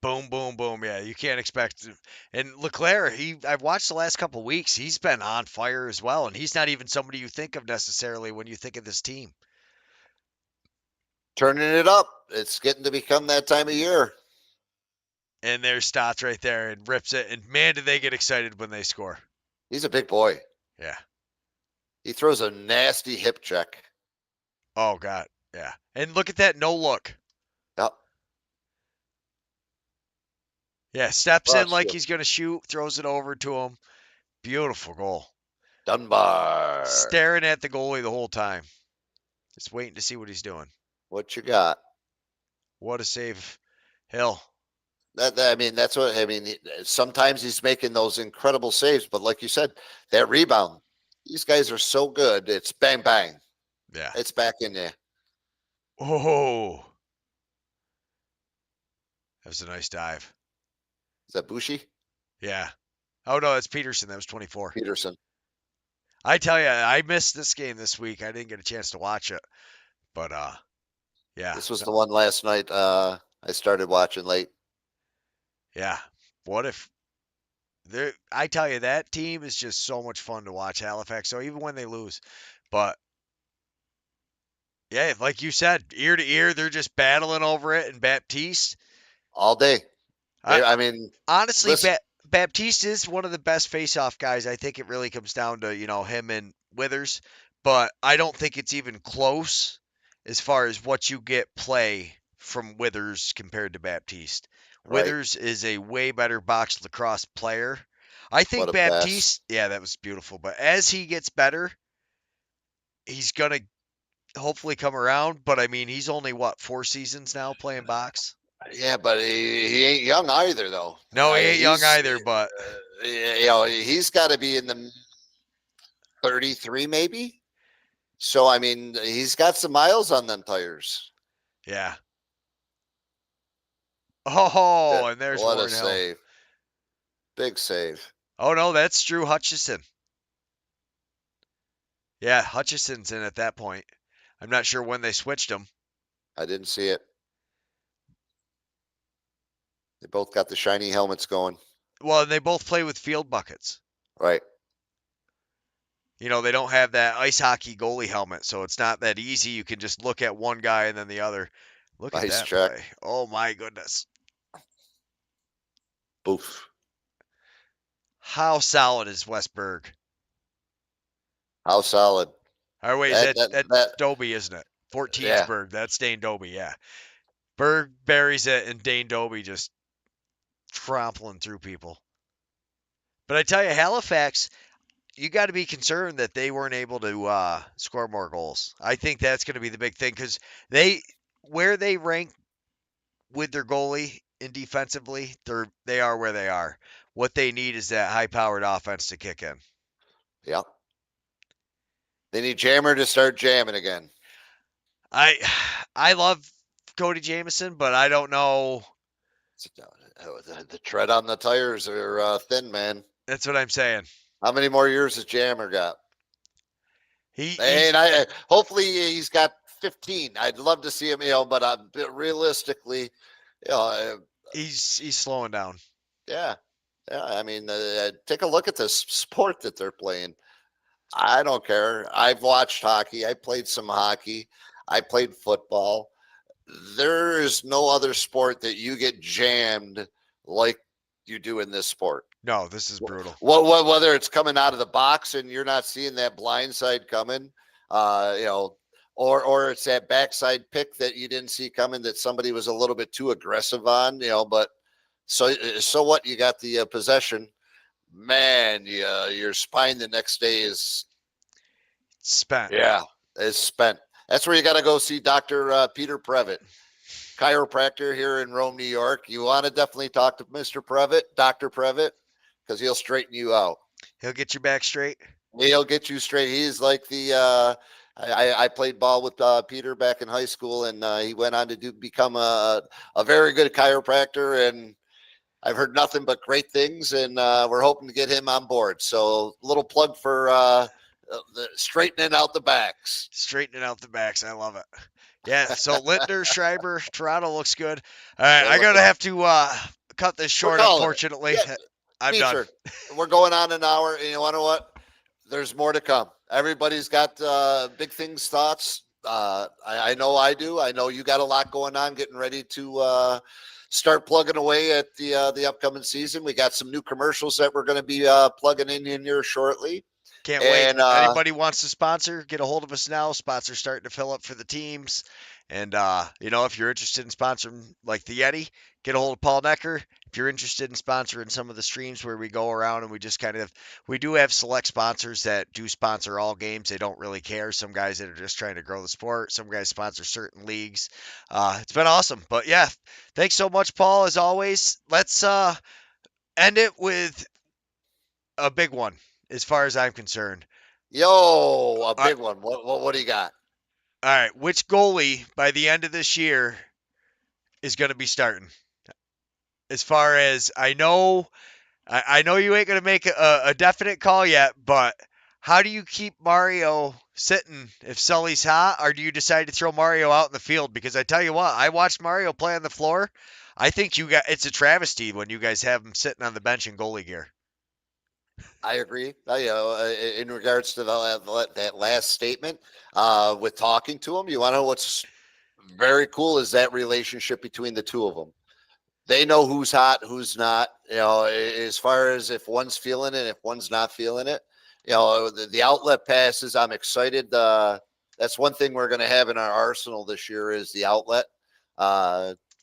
Boom, boom, boom. Yeah, you can't expect. And Leclerc, I've watched the last couple weeks. He's been on fire as well, and he's not even somebody you think of necessarily when you think of this team. Turning it up. It's getting to become that time of year. And there's Stotts right there and rips it. And man, do they get excited when they score. He's a big boy. Yeah. He throws a nasty hip check. Oh God. Yeah. And look at that no look. Yep. Yeah. Steps in like Shit. he's gonna shoot, throws it over to him. Beautiful goal. Dunbar. Staring at the goalie the whole time. Just waiting to see what he's doing. What you got? What a save, Hill. I mean, that's what I mean. Sometimes he's making those incredible saves, but like you said, that rebound. These guys are so good. It's bang bang. Yeah. It's back in there. Oh. That was a nice dive. Is that Bushi? Yeah. Oh no, that's Peterson. That was 24. Peterson. I tell you, I missed this game this week. I didn't get a chance to watch it, but yeah. This was the one last night. I started watching late. Yeah. What if I tell you, that team is just so much fun to watch, Halifax. So even when they lose, but yeah, like you said, ear to ear, they're just battling over it. And Baptiste, All day. I mean, honestly, listen, Baptiste is one of the best face-off guys. I think it really comes down to him and Withers, but I don't think it's even close as far as what you get play from Withers compared to Baptiste. right. Withers is a way better box lacrosse player. I think What a pass. Baptiste, yeah, that was beautiful. But as he gets better, he's gonna hopefully come around. But I mean, he's only 4 seasons now playing box. Yeah, but he ain't young either, though. No, he ain't young He's- either. But he's got to be in the 33 maybe. So I mean, he's got some miles on them tires. yeah. Oh, and there's What a Warren Hill. save! Big save. Oh no, that's Drew Hutchison. Yeah, Hutchison's in at that point. I'm not sure when they switched him. I didn't see it. They both got the shiny helmets going. Well, and they both play with field buckets. Right. They don't have that ice hockey goalie helmet, so it's not that easy. You can just look at one guy and then the other. Look at Nice that check. play. Oh my goodness. Boof. How solid is Westberg? How solid. Or wait, that's Doby, isn't it? 14's Berg. That's Dane Doby, yeah. Berg buries it and Dane Doby just trampling through people. But I tell you, Halifax, you got to be concerned that they weren't able to score more goals. I think that's going to be the big thing because where they rank with their goalie and defensively, they are where they are. What they need is that high-powered offense to kick in. Yeah. They need Jammer to start jamming again. I love Cody Jamieson, but I don't know. The tread on the tires are thin, man. That's what I'm saying. How many more years has Jammer got? He's And hopefully he's got 15. I'd love to see him, but realistically, uh, he's slowing down. yeah. I mean, take a look at this sport that they're playing. I don't care. I've watched hockey. I played some hockey. I played football. There is no other sport that you get jammed like you do in this sport. No, this is brutal. Whether it's coming out of the box and you're not seeing that blind side coming, or it's that backside pick that you didn't see coming that somebody was a little bit too aggressive on, but so what? You got the possession, man. Your spine the next day is spent. Yeah, is spent. That's where you got to go see Dr. Peter Previtt, chiropractor here in Rome, New York. You want to definitely talk to Mr. Previtt, Dr. Previtt, because he'll straighten you out. He'll get you back straight. He'll get you straight. He's like the I played ball with Peter back in high school, and he went on to become a very good chiropractor, and I've heard nothing but great things, and we're hoping to get him on board. So little plug for the straightening out the backs. Straightening out the backs. I love it. Yeah, so Littner, Schreiber, Toronto looks good. All right, I'm going to have to cut this short, unfortunately. Yeah, I'm done. We're going on an hour, and you know what? There's more to come. Everybody's got big things, thoughts. I know I do. I know you got a lot going on, getting ready to start plugging away at the upcoming season. We got some new commercials that we're going to be plugging in here shortly. Can't wait. Anybody wants to sponsor, get a hold of us now. Spots are starting to fill up for the teams. And, if you're interested in sponsoring like the Yeti, get a hold of Paul Noecker. If you're interested in sponsoring some of the streams where we go around and we do have select sponsors that do sponsor all games. They don't really care. Some guys that are just trying to grow the sport. Some guys sponsor certain leagues. It's been awesome. But yeah, thanks so much, Paul, as always. Let's end it with a big one. As far as I'm concerned. A big one. What do you got? All right. Which goalie by the end of this year is going to be starting? As far as I know you ain't going to make a definite call yet, but how do you keep Mario sitting if Sully's hot, or do you decide to throw Mario out in the field? Because I tell you what, I watched Mario play on the floor. I think it's a travesty when you guys have him sitting on the bench in goalie gear. I agree. In regards to that last statement, with talking to him, you want to know what's very cool is that relationship between the two of them. They know who's hot, who's not. As far as if one's feeling it, if one's not feeling it. The outlet passes. I'm excited. That's one thing we're going to have in our arsenal this year is the outlet.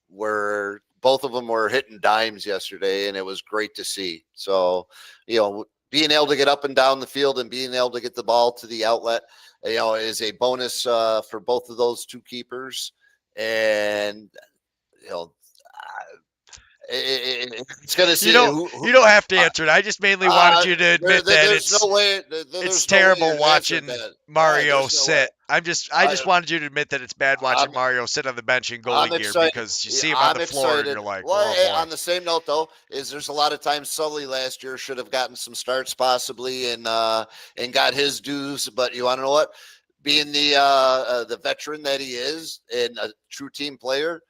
Where both of them were hitting dimes yesterday, and it was great to see. So, being able to get up and down the field and being able to get the ball to the outlet, is a bonus for both of those two keepers. And, it's going to see. You don't have to answer it. I just mainly wanted you to admit that it's terrible watching Mario sit. I just wanted you to admit that it's bad watching Mario sit on the bench in goalie gear because you see him on the floor and you're like, on the same note though, there's a lot of times Sully last year should have gotten some starts possibly and got his dues, but you want to know what? Being the veteran that he is and a true team player,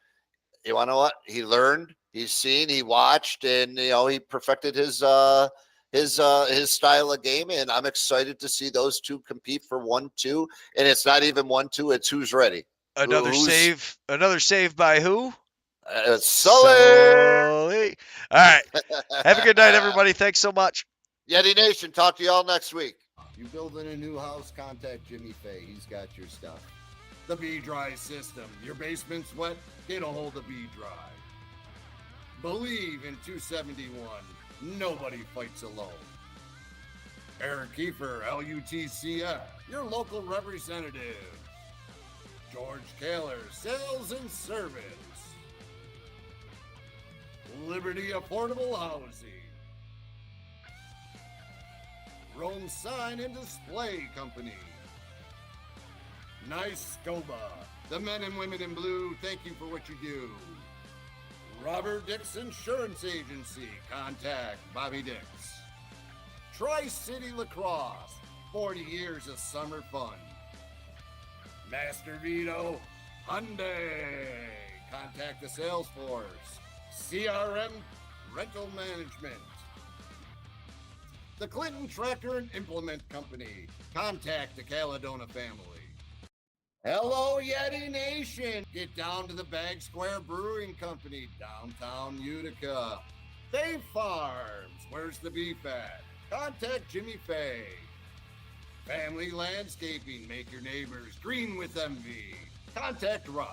you want to know what? He learned. He's seen, he watched, and he perfected his style of game. And I'm excited to see those two compete for 1-2. And it's not even 1-2; it's who's ready. Another save by who? Sully. All right. Have a good night, everybody. Thanks so much. Yeti Nation. Talk to you all next week. You building a new house? Contact Jimmy Fay. He's got your stuff. The B-Dry system. Your basement's wet? Get a hold of B-Dry. Believe in 271. Nobody fights alone. Eric Kiefer, LUTCF, your local representative. George Kaler, Sales and Service. Liberty Affordable Housing. Rome Sign and Display Company. Nice Scoba. The men and women in blue, thank you for what you do. Robert Dix Insurance Agency. Contact Bobby Dix. Tri-City Lacrosse, 40 years of summer fun. Master Vito Hyundai. Contact the sales force. CRM Rental Management. The Clinton Tractor and Implement Company. Contact the Caledona family. Hello, Yeti Nation. Get down to the Bag Square Brewing Company, downtown Utica. Fay Farms. Where's the beef at? Contact Jimmy Fay. Family Landscaping. Make your neighbors green with envy. Contact Russ.